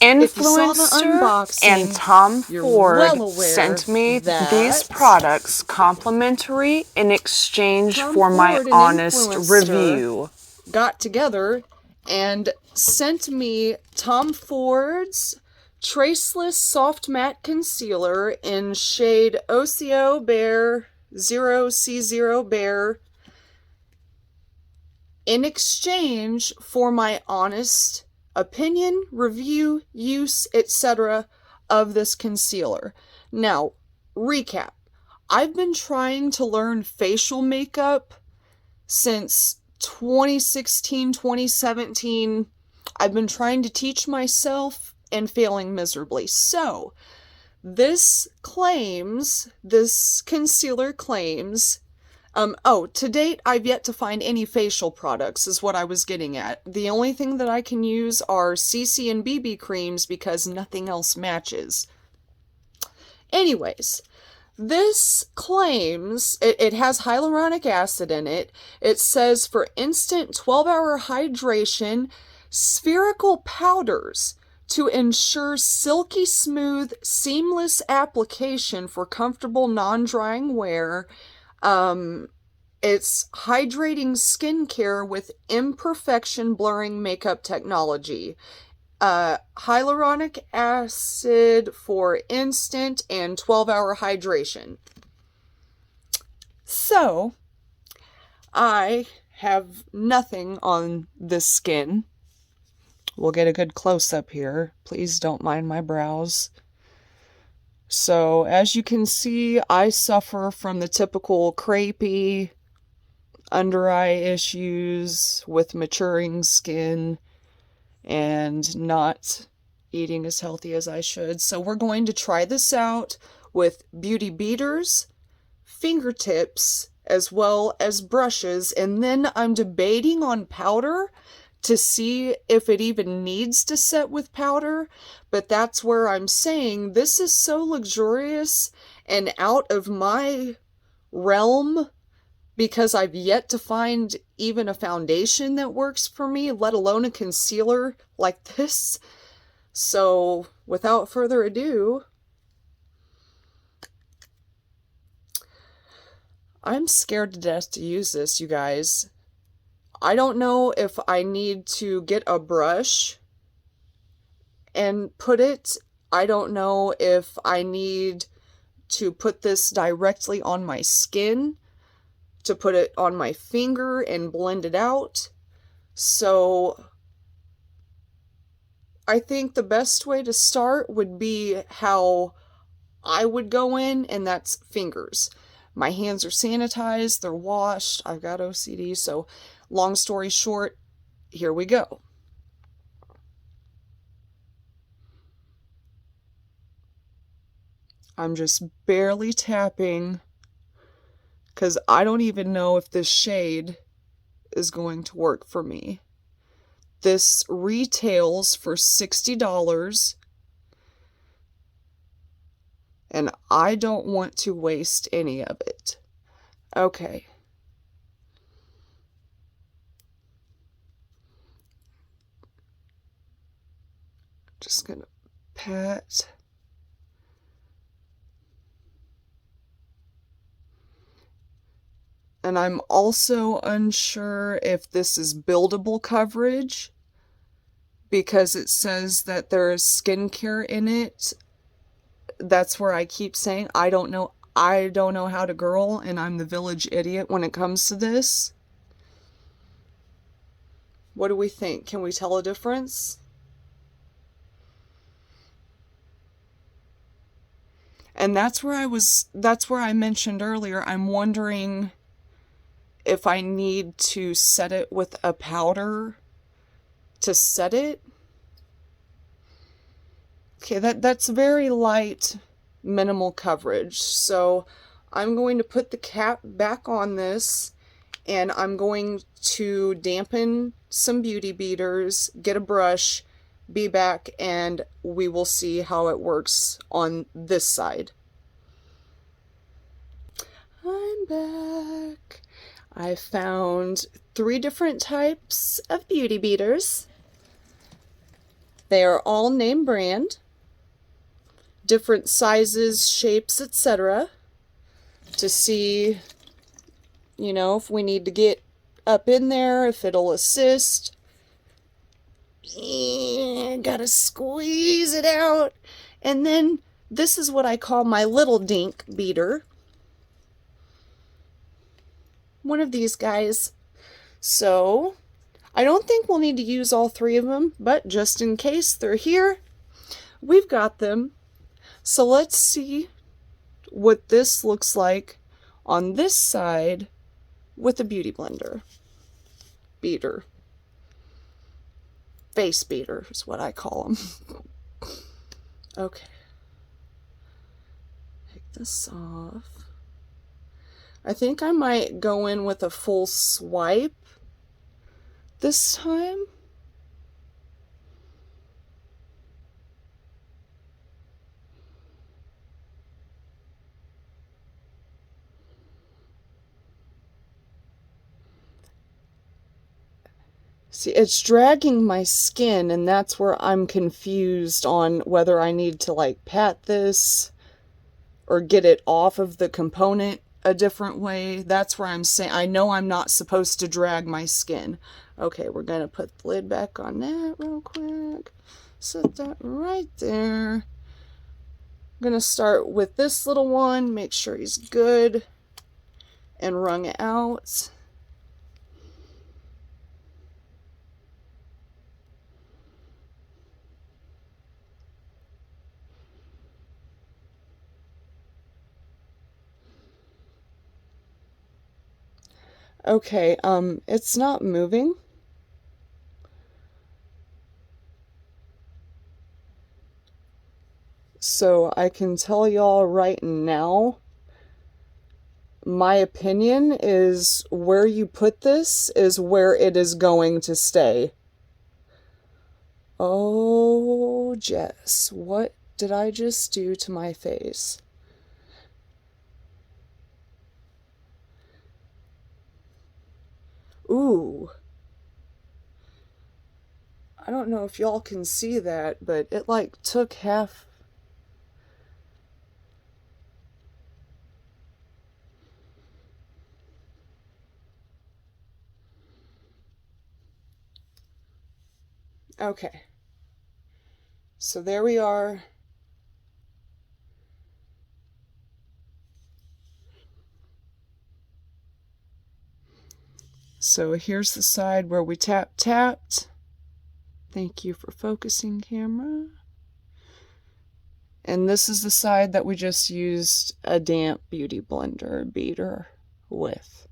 Influenster and Tom Ford sent me these products complimentary in exchange for my honest review. Got together and sent me Tom Ford's Traceless Soft Matte Concealer in shade OCO Bear 0C0 Bear in exchange for my honest opinion, review, use, etc. of this concealer. Now, recap. I've been trying to learn facial makeup since 2016, 2017. I've been trying to teach myself and failing miserably. So, this concealer claims, to date, I've yet to find any facial products, is what I was getting at. The only thing that I can use are CC and BB creams because nothing else matches. Anyways, this claims, it has hyaluronic acid in it. It says for instant 12-hour hydration, spherical powders to ensure silky smooth, seamless application for comfortable non-drying wear. It's hydrating skincare with imperfection-blurring makeup technology. Hyaluronic acid for instant and 12-hour hydration. So, I have nothing on this skin. We'll get a good close-up here. Please don't mind my brows. So, as you can see, I suffer from the typical crepey under-eye issues with maturing skin and not eating as healthy as I should. So we're going to try this out with beauty beaters, fingertips, as well as brushes, and then I'm debating on powder to see if it even needs to set with powder, but that's where I'm saying this is so luxurious and out of my realm because I've yet to find even a foundation that works for me, let alone a concealer like this. So, without further ado, I'm scared to death to use this, you guys. I don't know if I need to get a brush and put it. I don't know if I need to put this directly on my skin, to put it on my finger and blend it out. So I think the best way to start would be how I would go in, and that's fingers. My hands are sanitized, they're washed, I've got OCD, so long story short, here we go. I'm just barely tapping because I don't even know if this shade is going to work for me. This retails for $60 and I don't want to waste any of it. Okay. Just gonna pat. And I'm also unsure if this is buildable coverage because it says that there is skincare in it. That's where I keep saying I don't know how to girl, and I'm the village idiot when it comes to this. What do we think? Can we tell a difference? And that's where I mentioned earlier, I'm wondering if I need to set it with a powder to set it. Okay, that's very light, minimal coverage. So I'm going to put the cap back on this, and I'm going to dampen some beauty beaters, get a brush, be back, and we will see how it works on this side. I'm back. I found 3 different types of beauty beaters. They are all name brand, different sizes, shapes, etc. to see, you know, if we need to get up in there, if it'll assist. Gotta squeeze it out. And then this is what I call my little dink beater. One of these guys. So I don't think we'll need to use all three of them, but just in case they're here, we've got them. So let's see what this looks like on this side with a beauty blender. Beater. Face beater is what I call them. Okay. Take this off. I think I might go in with a full swipe this time. See, it's dragging my skin, and that's where I'm confused on whether I need to like pat this or get it off of the component a different way. That's where I'm saying I know I'm not supposed to drag my skin. Okay, we're gonna put the lid back on that real quick. Set that right there. I'm gonna start with this little one, make sure he's good and wrung out. Okay, it's not moving. So I can tell y'all right now, my opinion is where you put this is where it is going to stay. Oh, Jess, what did I just do to my face? Ooh. I don't know if y'all can see that, but it like took half. Okay. So there we are. So here's the side where we tapped. Thank you for focusing, camera. And this is the side that we just used a damp beauty blender beater with.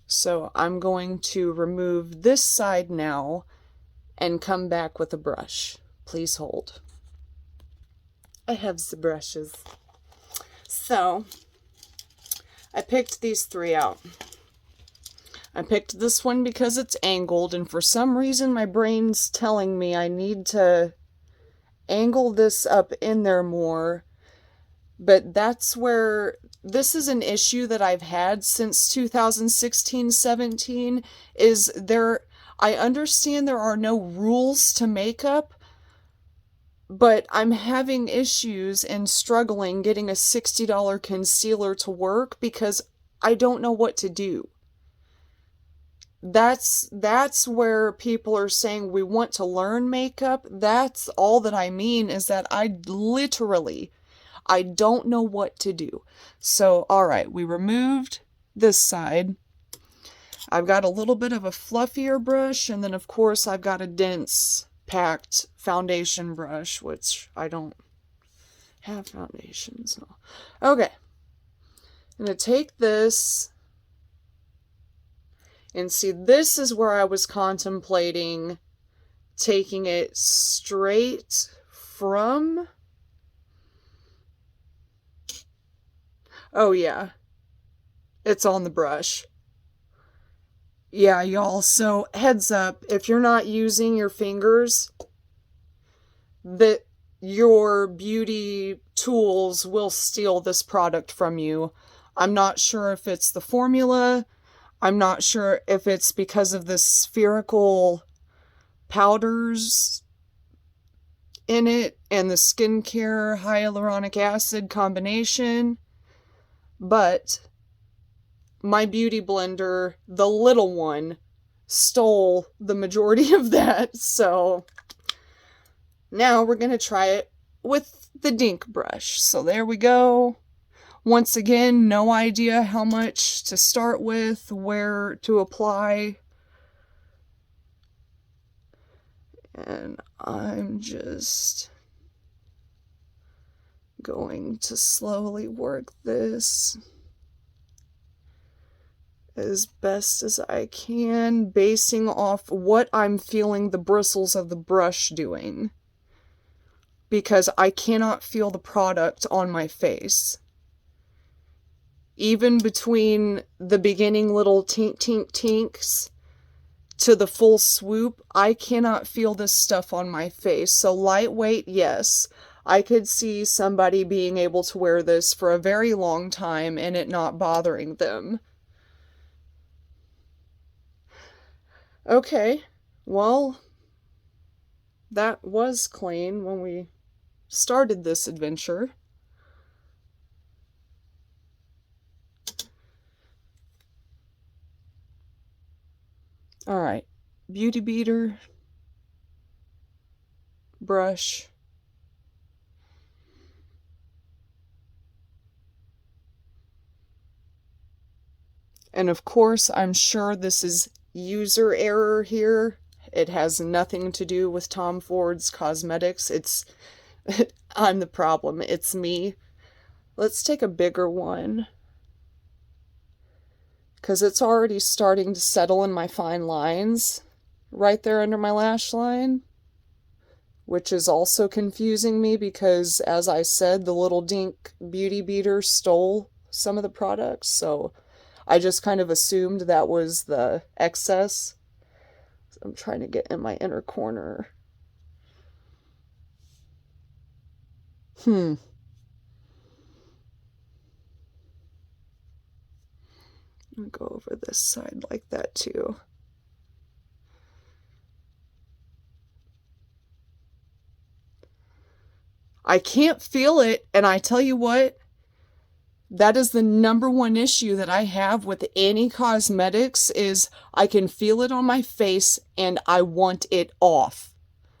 So I'm going to remove this side now and come back with a brush. Please hold. I have the brushes. So I picked these three out. I picked this one because it's angled, and for some reason my brain's telling me I need to angle this up in there more. But that's where, this is an issue that I've had since 2016-17, is I understand there are no rules to makeup, but I'm having issues and struggling getting a $60 concealer to work because I don't know what to do. That's where people are saying we want to learn makeup. That's all that I mean, is that I don't know what to do. So, alright, we removed this side. I've got a little bit of a fluffier brush, and then of course I've got a dense, packed foundation brush, which I don't have foundations. No. Okay. I'm going to take this, and see, this is where I was contemplating taking it straight from... Oh yeah, it's on the brush. Yeah, y'all, so heads up, if you're not using your fingers, that your beauty tools will steal this product from you. I'm not sure if it's the formula. I'm not sure if it's because of the spherical powders in it and the skincare hyaluronic acid combination, but my beauty blender, the little one, stole the majority of that. So now we're going to try it with the Dink brush. So there we go. Once again, no idea how much to start with, where to apply. And I'm just going to slowly work this as best as I can, basing off what I'm feeling the bristles of the brush doing, because I cannot feel the product on my face. Even between the beginning little tink tink tinks to the full swoop, I cannot feel this stuff on my face. So lightweight, yes. I could see somebody being able to wear this for a very long time and it not bothering them. Okay, well, that was clean when we started this adventure. All right, beauty beater, brush, and of course, I'm sure this is user error here. It has nothing to do with Tom Ford's cosmetics. It's I'm the problem. It's me. Let's take a bigger one, because it's already starting to settle in my fine lines right there under my lash line, which is also confusing me because, as I said, the little Dink beauty beater stole some of the products, so I just kind of assumed that was the excess. So I'm trying to get in my inner corner. I'll go over this side like that too. I can't feel it, and I tell you what, that is the #1 issue that I have with any cosmetics, is I can feel it on my face and I want it off.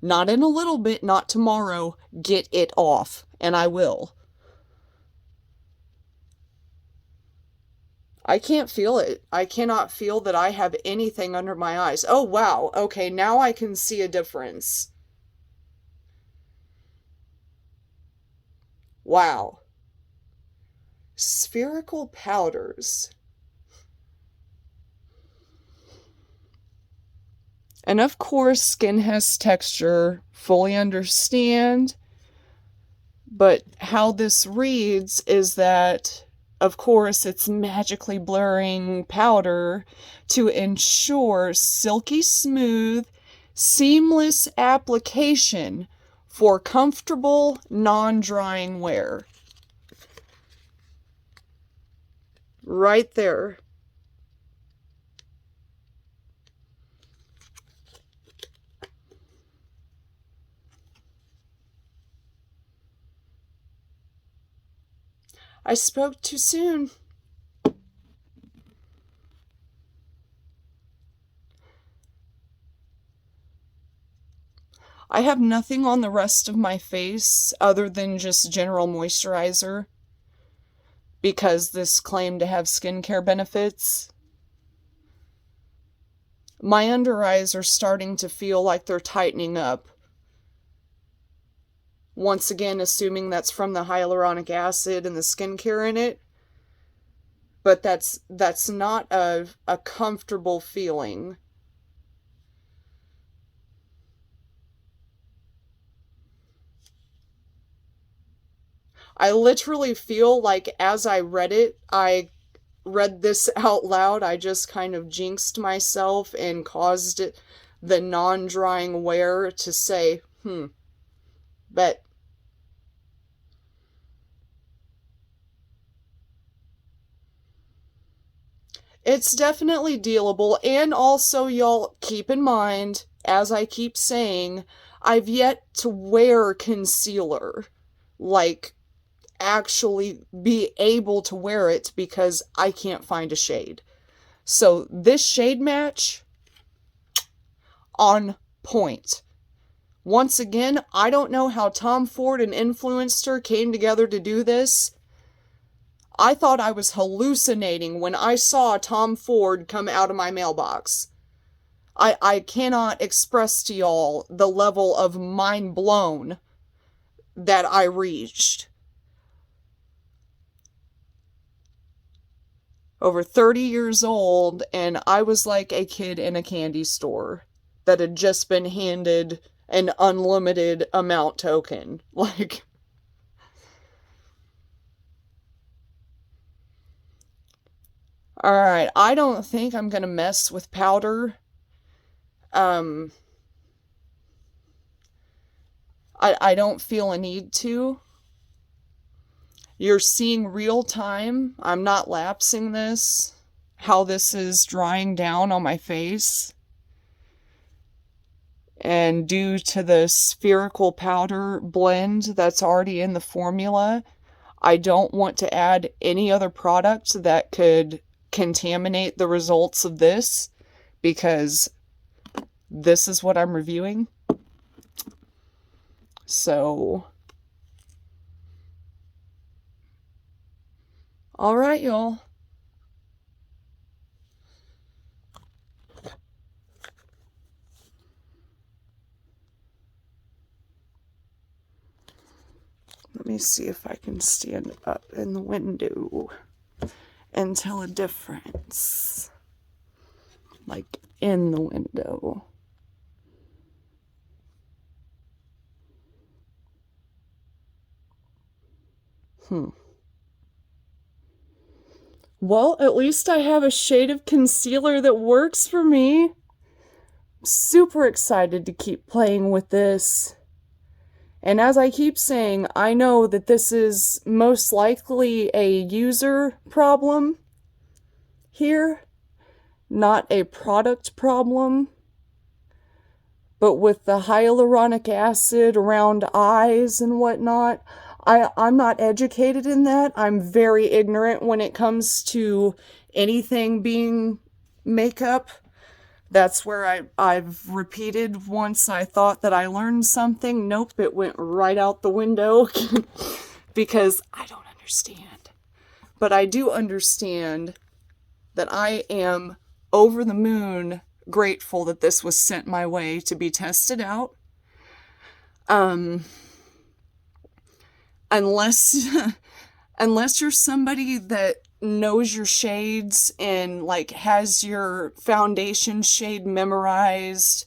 Not in a little bit, not tomorrow. Get it off, and I will. I can't feel it. I cannot feel that I have anything under my eyes. Oh, wow. Okay, now I can see a difference. Wow. Spherical powders. And of course, skin has texture, fully understand. But how this reads is that, of course, it's magically blurring powder to ensure silky smooth, seamless application for comfortable, non-drying wear. Right there. I spoke too soon. I have nothing on the rest of my face other than just general moisturizer, because this claimed to have skincare benefits. My under eyes are starting to feel like they're tightening up. Once again, assuming that's from the hyaluronic acid and the skincare in it. But that's not a comfortable feeling. I literally feel like as I read it, I read this out loud. I just kind of jinxed myself and caused it, the non-drying wear, to say, but It's definitely dealable, and also, y'all, keep in mind, as I keep saying, I've yet to wear concealer. Like, actually be able to wear it because I can't find a shade. So this shade match, on point. Once again, I don't know how Tom Ford and Influenster came together to do this. I thought I was hallucinating when I saw Tom Ford come out of my mailbox. I cannot express to y'all the level of mind blown that I reached. Over 30 years old, and I was like a kid in a candy store that had just been handed an unlimited amount token. Like, alright, I don't think I'm gonna mess with powder. I don't feel a need to. You're seeing real time. I'm not lapsing this. How this is drying down on my face. And due to the spherical powder blend that's already in the formula, I don't want to add any other product that could contaminate the results of this, because this is what I'm reviewing. So, alright, y'all. Let me see if I can stand up in the window and tell a difference. Like, in the window. Well, at least I have a shade of concealer that works for me. I'm super excited to keep playing with this. And as I keep saying, I know that this is most likely a user problem here, not a product problem. But with the hyaluronic acid around eyes and whatnot, I'm not educated in that. I'm very ignorant when it comes to anything being makeup. That's where I've repeated once I thought that I learned something. Nope, it went right out the window because I don't understand. But I do understand that I am over the moon grateful that this was sent my way to be tested out. Unless you're somebody that knows your shades and like has your foundation shade memorized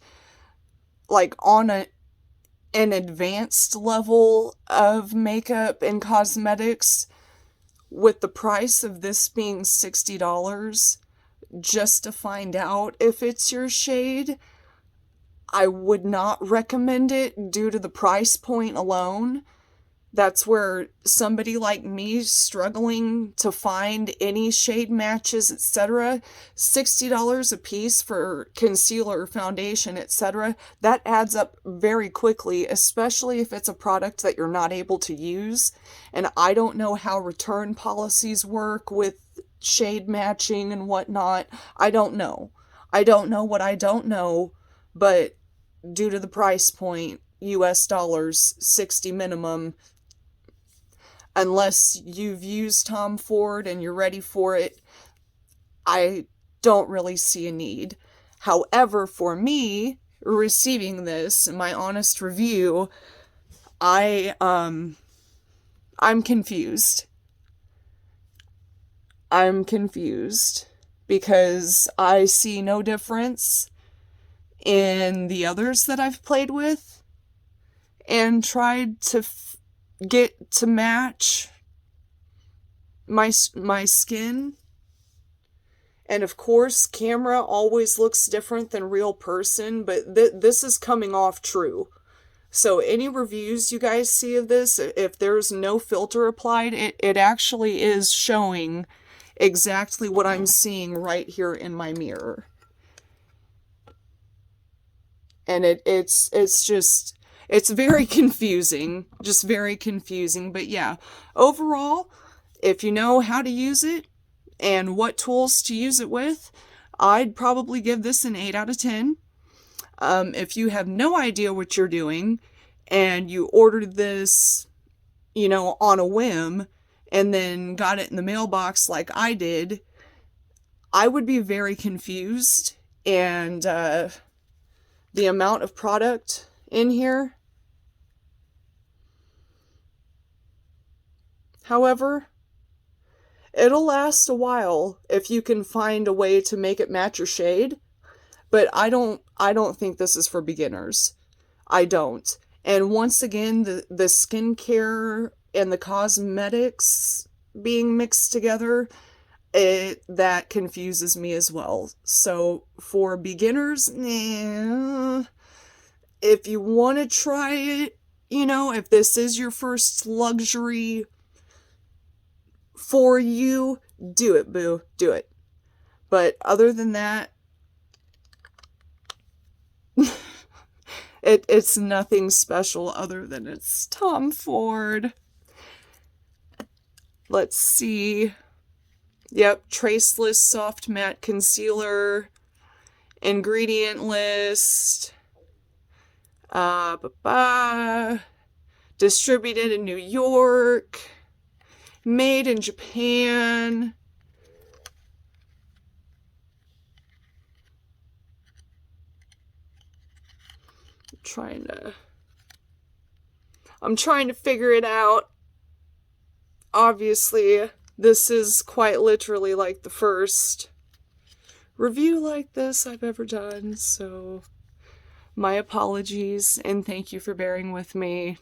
like on an advanced level of makeup and cosmetics, with the price of this being $60 just to find out if it's your shade, I would not recommend it due to the price point alone. That's where somebody like me struggling to find any shade matches, etc., $60 a piece for concealer, foundation, etc., that adds up very quickly, especially if it's a product that you're not able to use. And I don't know how return policies work with shade matching and whatnot. I don't know. I don't know what I don't know, but due to the price point, US dollars, 60 minimum, unless you've used Tom Ford and you're ready for it, I don't really see a need. However, for me, receiving this, my honest review, I'm confused. I'm confused because I see no difference in the others that I've played with and tried to get to match my skin. And of course, camera always looks different than real person, but this is coming off true. So any reviews you guys see of this, if there's no filter applied, it actually is showing exactly what I'm seeing right here in my mirror. And it's very confusing, just very confusing. But yeah, overall, if you know how to use it and what tools to use it with, I'd probably give this an 8 out of 10. If you have no idea what you're doing and you ordered this, you know, on a whim and then got it in the mailbox like I did, I would be very confused. And the amount of product in here, however, it'll last a while if you can find a way to make it match your shade. But I don't think this is for beginners. I don't. And once again, the skincare and the cosmetics being mixed together, that confuses me as well. So for beginners, if you want to try it, you know, if this is your first luxury for you, do it, boo. Do it. But other than that, it's nothing special other than it's Tom Ford. Let's see. Yep, Traceless Soft Matte Concealer. Ingredient list. Distributed in New York. Made in Japan. I'm trying to figure it out. Obviously, this is quite literally like the first review like this I've ever done, so my apologies and thank you for bearing with me.